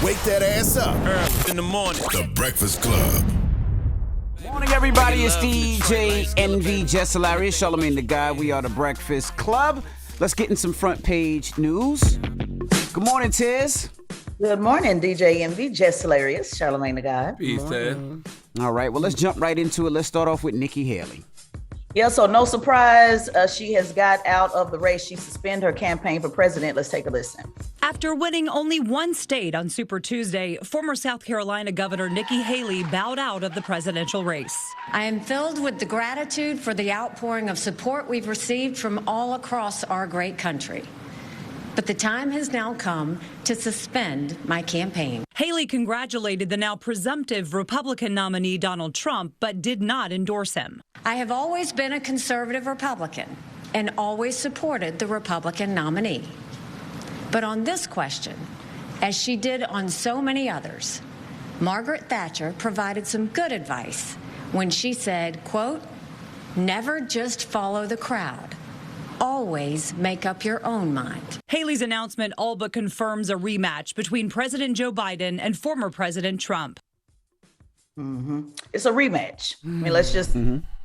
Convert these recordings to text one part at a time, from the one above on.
wake that ass up. Early in the morning. The Breakfast Club. Morning, everybody. It's DJ NV, Jess Hilarious, Charlamagne the Guy. We are the Breakfast Club. Let's get in some front page news. Good morning, Tiz. Good morning, DJ NV, Jess Hilarious, Charlamagne the Guy. Peace, Ted. All right, well, let's jump right into it. Let's start off with Nikki Haley. Yeah, so no surprise, she has got out of the race. She suspended her campaign for president. Let's take a listen. After winning only one state on Super Tuesday, former South Carolina Governor Nikki Haley bowed out of the presidential race. I am filled with the gratitude for the outpouring of support we've received from all across our great country. But the time has now come to suspend my campaign. Haley congratulated the now presumptive Republican nominee Donald Trump, but did not endorse him. I have always been a conservative Republican and always supported the Republican nominee. But on this question, as she did on so many others, Margaret Thatcher provided some good advice when she said, quote, "Never just follow the crowd. Always make up your own mind." Haley's announcement all but confirms a rematch between President Joe Biden and former President Trump. It's a rematch. I mean, let's just,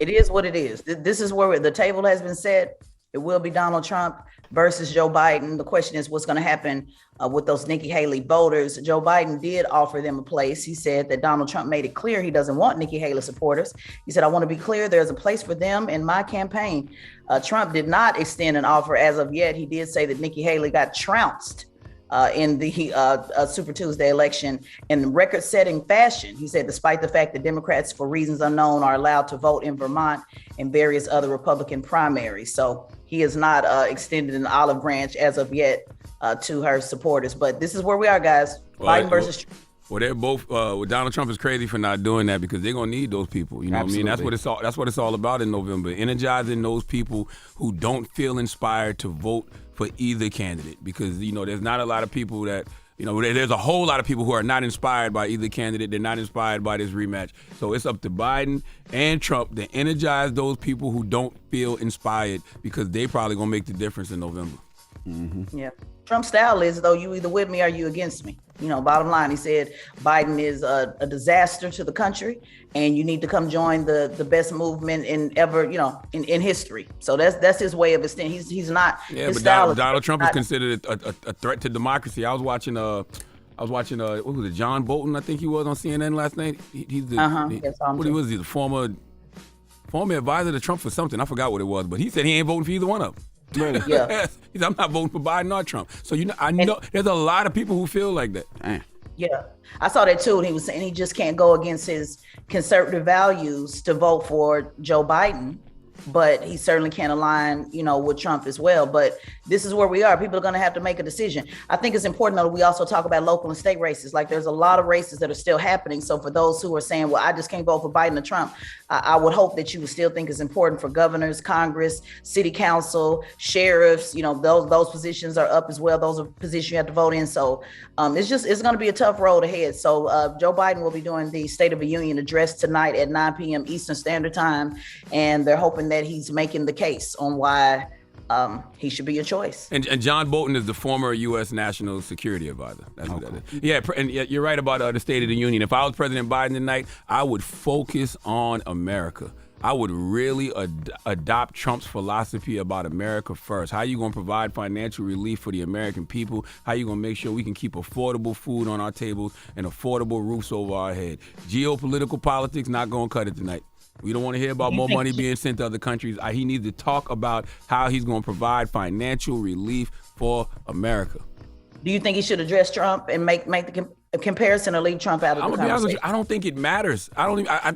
it is what it is. This is where the table has been set. It will be Donald Trump versus Joe Biden. The question is what's going to happen with those Nikki Haley voters. Joe Biden did offer them a place. He said that Donald Trump made it clear he doesn't want Nikki Haley supporters. He said, "I want to be clear, there's a place for them in my campaign." Trump did not extend an offer as of yet. He did say that Nikki Haley got trounced in the Super Tuesday election in record-setting fashion. He said, despite the fact that Democrats, for reasons unknown, are allowed to vote in Vermont and various other Republican primaries. So he has not extended an olive branch as of yet to her supporters. But this is where we are, guys. Biden versus Trump. Well, they're both. Donald Trump is crazy for not doing that because they're gonna need those people. You know what I mean? That's what it's all about in November. Energizing those people who don't feel inspired to vote for either candidate, because there's not a lot of people that there's a whole lot of people who are not inspired by either candidate. They're not inspired by this rematch. So it's up to Biden and Trump to energize those people who don't feel inspired, because they probably gonna make the difference in November. Yeah. Trump's style is, though, you either with me or you against me. Bottom line, he said Biden is a disaster to the country, and you need to come join the best movement in history. So that's his way of extending. He's not. Yeah, his but style Donald Trump is considered a threat to democracy. I was watching what was it, John Bolton? I think he was on CNN last night. He's the what was he, the former advisor to Trump for something? I forgot what it was, but he said he ain't voting for either one of them. Really? Yeah. He said, I'm not voting for Biden or Trump. So I know there's a lot of people who feel like that. Yeah, I saw that too. And he was saying he just can't go against his conservative values to vote for Joe Biden, but he certainly can't align, with Trump as well. But this is where we are. People are going to have to make a decision. I think it's important, though, we also talk about local and state races. Like, there's a lot of races that are still happening. So for those who are saying, well, I just can't vote for Biden or Trump, I would hope that you would still think it's important for governors, Congress, city council, sheriffs. Those positions are up as well. Those are positions you have to vote in. So it's going to be a tough road ahead. So Joe Biden will be doing the State of the Union address tonight at 9 p.m. Eastern Standard Time. And they're hoping that he's making the case on why he should be a choice. And John Bolton is the former U.S. National Security Advisor. That's what that is. Yeah, and you're right about the State of the Union. If I was President Biden tonight, I would focus on America. I would really adopt Trump's philosophy about America first. How you going to provide financial relief for the American people? How you going to make sure we can keep affordable food on our tables and affordable roofs over our head? Geopolitical politics, not going to cut it tonight. We don't want to hear about more money being sent to other countries. He needs to talk about how he's going to provide financial relief for America. Do you think he should address Trump and make the comparison or leave Trump out of the conversation? I'm gonna be honest with you. I don't think it matters. I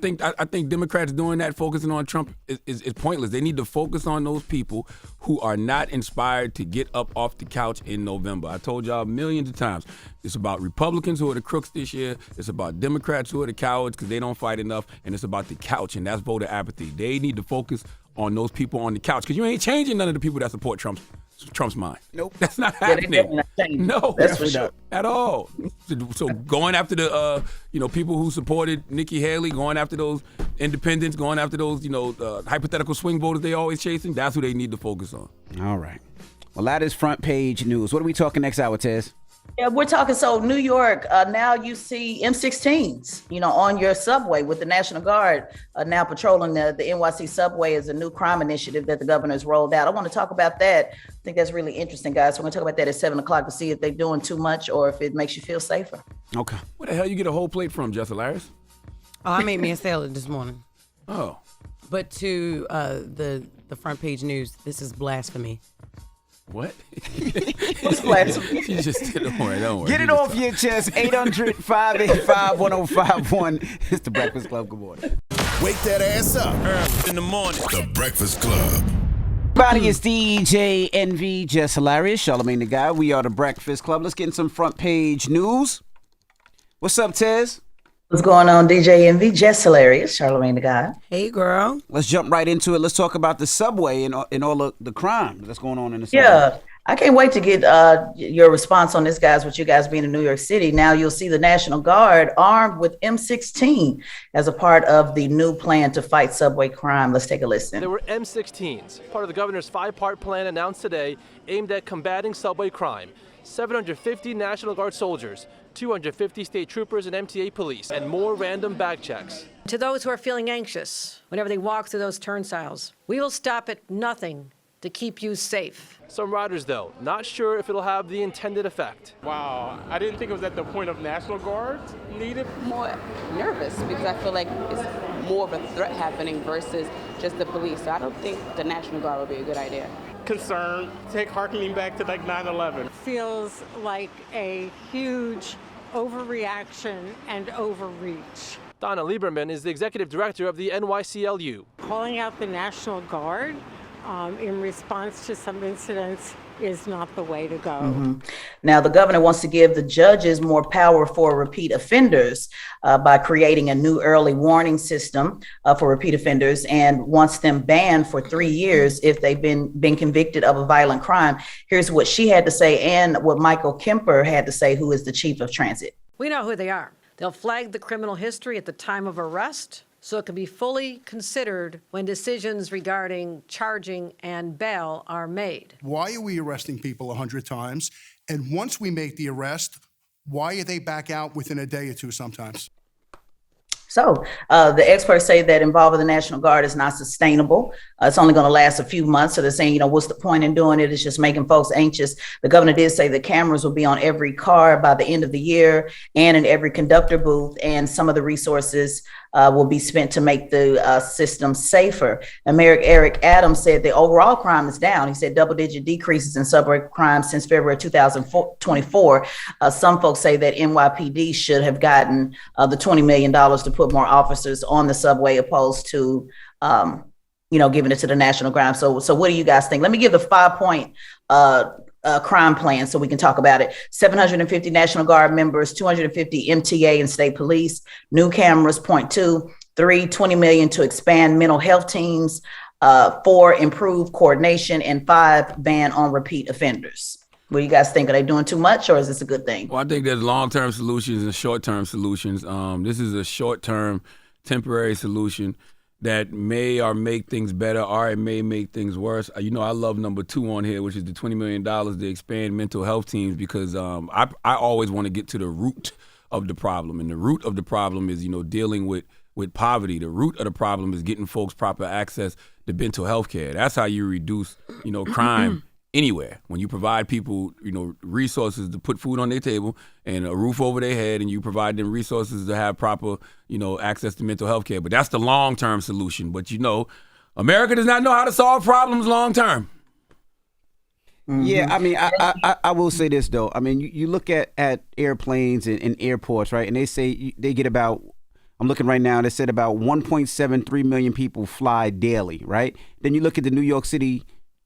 think Democrats doing that, focusing on Trump, is pointless. They need to focus on those people who are not inspired to get up off the couch in November. I told y'all millions of times. It's about Republicans who are the crooks this year. It's about Democrats who are the cowards because they don't fight enough. And it's about the couch, and that's voter apathy. They need to focus on those people on the couch, because you ain't changing none of the people that support Trump's mind. Nope. That's not happening. No, that's for sure. At all. So going after the people who supported Nikki Haley, going after those independents, going after those hypothetical swing voters they always chasing, that's who they need to focus on. All right. Well, that is front page news. What are we talking next hour, Tez? Yeah, we're talking. So New York, now you see M16s, on your subway with the National Guard now patrolling the NYC Subway is a new crime initiative that the governor's rolled out. I want to talk about that. I think that's really interesting, guys. So we're going to talk about that at 7:00 to see if they're doing too much or if it makes you feel safer. Okay. Where the hell you get a whole plate from, Jess Hilarious? Oh, I made me a salad this morning. Oh. But to the front page news, this is blasphemy. What? What's blasphemy? She just don't worry. Get it off your chest. 800-585-1051. It's the Breakfast Club. Good morning. Wake that ass up. In the morning. The Breakfast Club. Everybody, it's DJ NV, Jess Hilarious, Charlamagne the Guy. We are the Breakfast Club. Let's get in some front page news. What's up, Tez? What's going on, DJ NV? Jess Hilarious, Charlamagne the Guy. Hey, girl. Let's jump right into it. Let's talk about the subway and all the crime that's going on in the subway. Yeah, I can't wait to get your response on this, guys, with you guys being in New York City. Now you'll see the National Guard armed with M16 as a part of the new plan to fight subway crime. Let's take a listen. There were M16s, part of the governor's 5-part plan announced today aimed at combating subway crime. 750 National Guard soldiers, 250 state troopers and MTA police, and more random bag checks. To those who are feeling anxious whenever they walk through those turnstiles, we will stop at nothing to keep you safe. Some riders, though, not sure if it'll have the intended effect. Wow, I didn't think it was at the point of National Guard needed. More nervous because I feel like it's more of a threat happening versus just the police. So I don't think the National Guard would be a good idea. Concern, harkening back to like 9/11. Feels like a huge overreaction and overreach. Donna Lieberman is the executive director of the NYCLU. Calling out the National Guard in response to some incidents is not the way to go. Mm-hmm. Now, the governor wants to give the judges more power for repeat offenders by creating a new early warning system for repeat offenders and wants them banned for 3 years if they've been convicted of a violent crime. Here's what she had to say and what Michael Kemper had to say, who is the chief of transit. We know who they are. They'll flag the criminal history at the time of arrest, so it can be fully considered when decisions regarding charging and bail are made. Why are we arresting people 100 times? And once we make the arrest, why are they back out within a day or two sometimes? So the experts say that involving the National Guard is not sustainable. It's only going to last a few months. So they're saying, what's the point in doing it? It's just making folks anxious. The governor did say the cameras will be on every car by the end of the year and in every conductor booth. And some of the resources will be spent to make the system safer. And Mayor Eric Adams said the overall crime is down. He said double-digit decreases in subway crime since February 2024. Some folks say that NYPD should have gotten the $20 million to put more officers on the subway opposed to, giving it to the National Guard. So what do you guys think? Let me give the 5-point crime plan so we can talk about it. 750 National Guard members, 250 MTA and state police, new cameras, point 2, 3, $20 million to expand mental health teams, 4, improve coordination, and 5, ban on repeat offenders. What do you guys think? Are they doing too much or is this a good thing? Well, I think there's long-term solutions and short-term solutions. This is a short-term, temporary solution that may or make things better or it may make things worse. I love number 2 on here, which is the $20 million to expand mental health teams because I always want to get to the root of the problem. And the root of the problem is, dealing with poverty. The root of the problem is getting folks proper access to mental health care. That's how you reduce, crime anywhere. When you provide people, resources to put food on their table and a roof over their head, and you provide them resources to have proper, access to mental health care. But that's the long-term solution. But, America does not know how to solve problems long-term. Mm-hmm. Yeah, I mean, I will say this, though. I mean, you look at airplanes and airports, right, and they say they get about, I'm looking right now, they said about 1.73 million people fly daily, right? Then you look at the New York City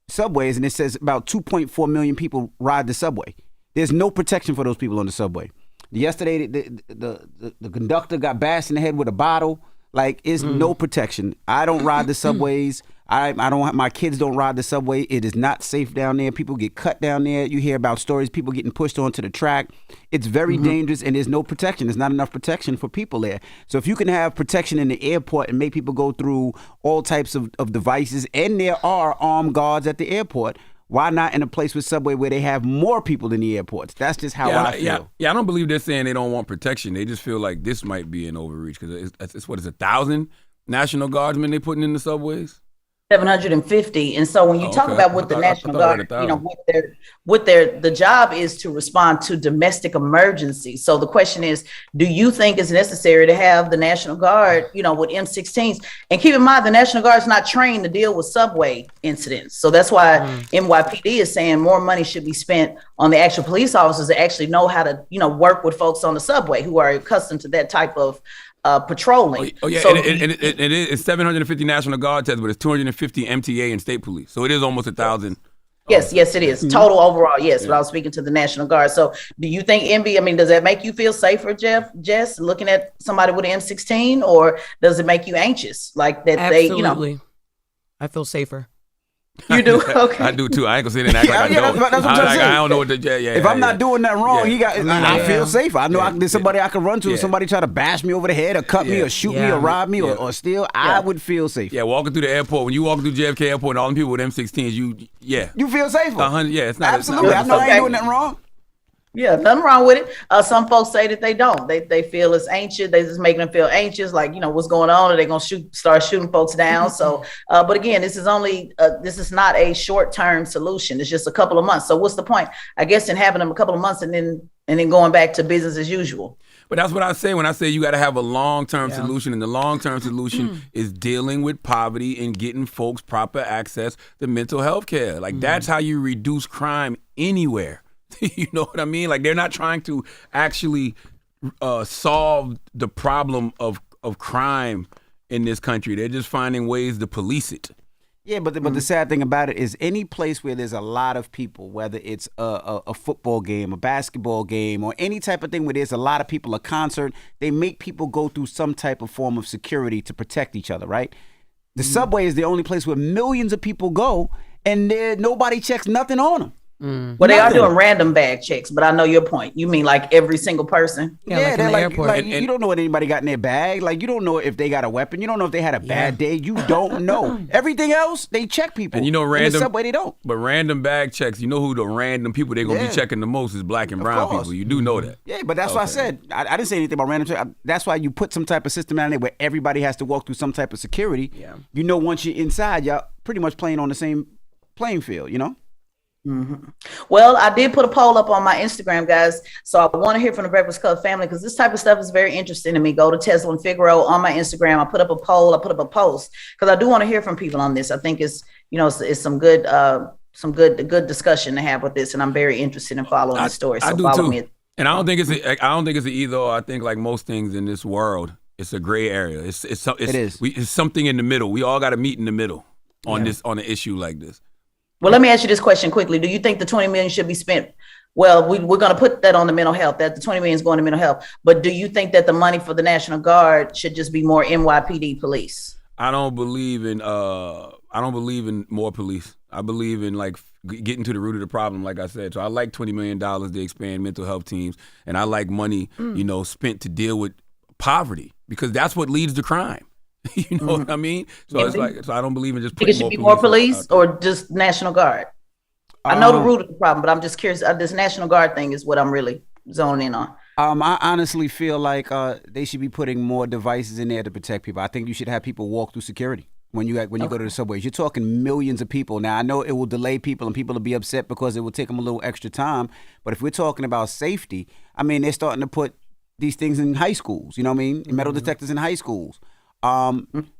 subways, and it says about 2.4 million people ride the subway. There's no protection for those people on the subway. Yesterday, the conductor got bashed in the head with a bottle. Like, it's no protection. I don't ride the subways. I don't. My kids don't ride the subway. It is not safe down there. People get cut down there. You hear about stories, people getting pushed onto the track. It's very dangerous, and there's no protection. There's not enough protection for people there. So if you can have protection in the airport and make people go through all types of devices, and there are armed guards at the airport, Why not in a place with Subway where they have more people than the airports? That's just how I feel. Yeah, I don't believe they're saying they don't want protection. They just feel like this might be an overreach because it's 1,000 National Guardsmen they putting in the subways? 750. And so when you talk about what the National Guard, the job is to respond to domestic emergencies. So the question is, do you think it's necessary to have the National Guard, with M16s? And keep in mind, the National Guard is not trained to deal with subway incidents. So that's why NYPD is saying more money should be spent on the actual police officers that actually know how to, work with folks on the subway who are accustomed to that type of patrolling. Oh yeah, so it's 750 National Guard tests, but it's 250 MTA and state police. So it is almost 1,000. Yes, it is. Total overall, yes. But I was speaking to the National Guard. So do you think does that make you feel safer, Jess, looking at somebody with an M16, or does it make you anxious? Like that Absolutely. I feel safer. You do? Okay. I do too. I ain't gonna sit there and act like I don't. That's what I'm saying. I don't know what the if I'm not doing nothing wrong, I feel safer. I know there's somebody I can run to. If somebody try to bash me over the head or cut me or shoot me or rob me or steal, I would feel safer. Yeah, walking through the airport, when you walk through JFK Airport and all them people with M16s, you feel safer. 100. Yeah, it's not absolutely. I know I ain't doing nothing wrong. Yeah, nothing wrong with it. Some folks say that they don't. They feel it's anxious. They just making them feel anxious, like, what's going on? Are they going to start shooting folks down? So, but again, this is not a short-term solution. It's just a couple of months. So what's the point? I guess in having them a couple of months and then going back to business as usual. But that's what I say when I say you got to have a long-term solution, and the long-term solution is dealing with poverty and getting folks proper access to mental health care. Like that's how you reduce crime anywhere. You know what I mean? Like they're not trying to actually solve the problem of crime in this country. They're just finding ways to police it. Yeah, but the sad thing about it is any place where there's a lot of people, whether it's a football game, a basketball game, or any type of thing where there's a lot of people, a concert, they make people go through some type of form of security to protect each other, right? The subway is the only place where millions of people go, and nobody checks nothing on them. Well, they are doing random bag checks, but I know your point. You mean like every single person? Yeah, they're like you don't know what anybody got in their bag. Like you don't know if they got a weapon. You don't know if they had a bad day. You don't know. Everything else, they check people. And random, in the subway, they don't. But random bag checks, who the random people they're going to be checking the most is black and brown people. You do know that. Yeah, but that's why I said, I didn't say anything about random check. That's why you put some type of system out there where everybody has to walk through some type of security. Yeah. Once you're inside, y'all pretty much playing on the same playing field, Mm-hmm. Well, I did put a poll up on my Instagram, guys. So I want to hear from the Breakfast Club family because this type of stuff is very interesting to me. Go to Tesla and Figaro on my Instagram. I put up a poll. I put up a post because I do want to hear from people on this. I think it's it's some good discussion to have with this, and I'm very interested in following the story. So I do follow too. me. And I don't think it's an either or. I think like most things in this world, it's a gray area. It is. It's something in the middle. We all got to meet in the middle on an issue like this. Well, let me ask you this question quickly. Do you think the $20 million should be spent? Well, we're going to put that on the mental health, that the $20 million is going to mental health. But do you think that the money for the National Guard should just be more NYPD police? I don't believe in more police. I believe in like getting to the root of the problem, like I said. So I like $20 million to expand mental health teams. And I like money, spent to deal with poverty because that's what leads to crime. You know what I mean? So it's like, so I don't believe in just putting more police. It should be more police or just National Guard? I know the root of the problem, but I'm just curious. This National Guard thing is what I'm really zoning in on. I honestly feel like they should be putting more devices in there to protect people. I think you should have people walk through security when you go to the subways. You're talking millions of people. Now, I know it will delay people and people will be upset because it will take them a little extra time. But if we're talking about safety, I mean, they're starting to put these things in high schools. You know what I mean? Metal detectors in high schools.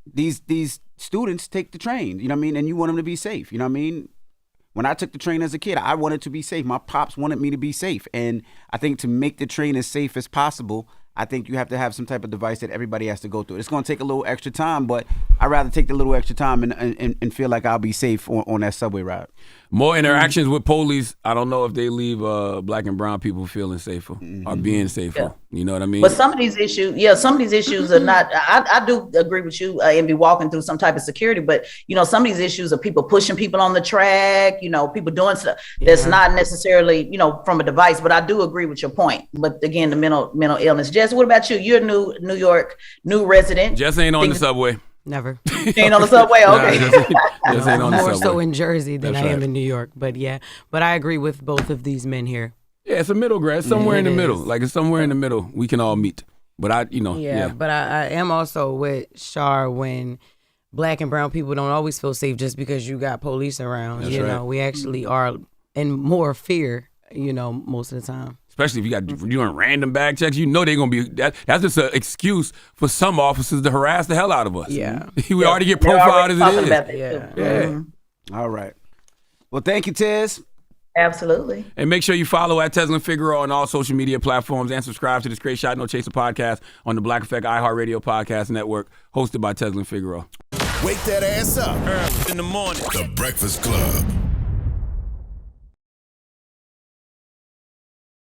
These students take the train, you know what I mean? And you want them to be safe, you know what I mean? When I took the train as a kid, I wanted to be safe. My pops wanted me to be safe. And I think to make the train as safe as possible, I think you have to have some type of device that everybody has to go through. It's going to take a little extra time, but I'd rather take the little extra time and feel like I'll be safe on that subway ride. More interactions with police. I don't know if they leave black and brown people feeling safer or being safer. Yeah. You know what I mean? But some of these issues, are not. I do agree with you and be walking through some type of security. But some of these issues are people pushing people on the track. People doing stuff that's not necessarily from a device. But I do agree with your point. But again, the mental illness. Jess, what about you? You're a New York resident. Jess ain't on the subway. Never. Ain't on the subway? Okay. Just ain't on the More subway. so in Jersey than That's I am right. in New York. But yeah, but I agree with both of these men here. Yeah, it's a middle ground. Somewhere in the It middle. is. Like it's somewhere in the middle. We can all meet. But Yeah, but I am also with Shar when Black and brown people don't always feel safe just because you got police around. That's you right. know, we actually are in more fear, most of the time. Especially if you got doing random bag checks, they're gonna be that's just an excuse for some officers to harass the hell out of us. Yeah. we already get They're profiled already as talking it is. about that, Yeah. too. All right. Well, thank you, Tiz. Absolutely. And make sure you follow at Teslin Figaro on all social media platforms and subscribe to the Straight Shot No Chaser podcast on the Black Effect iHeartRadio podcast network, hosted by Teslin Figaro. Wake that ass up. Early in the morning. The Breakfast Club.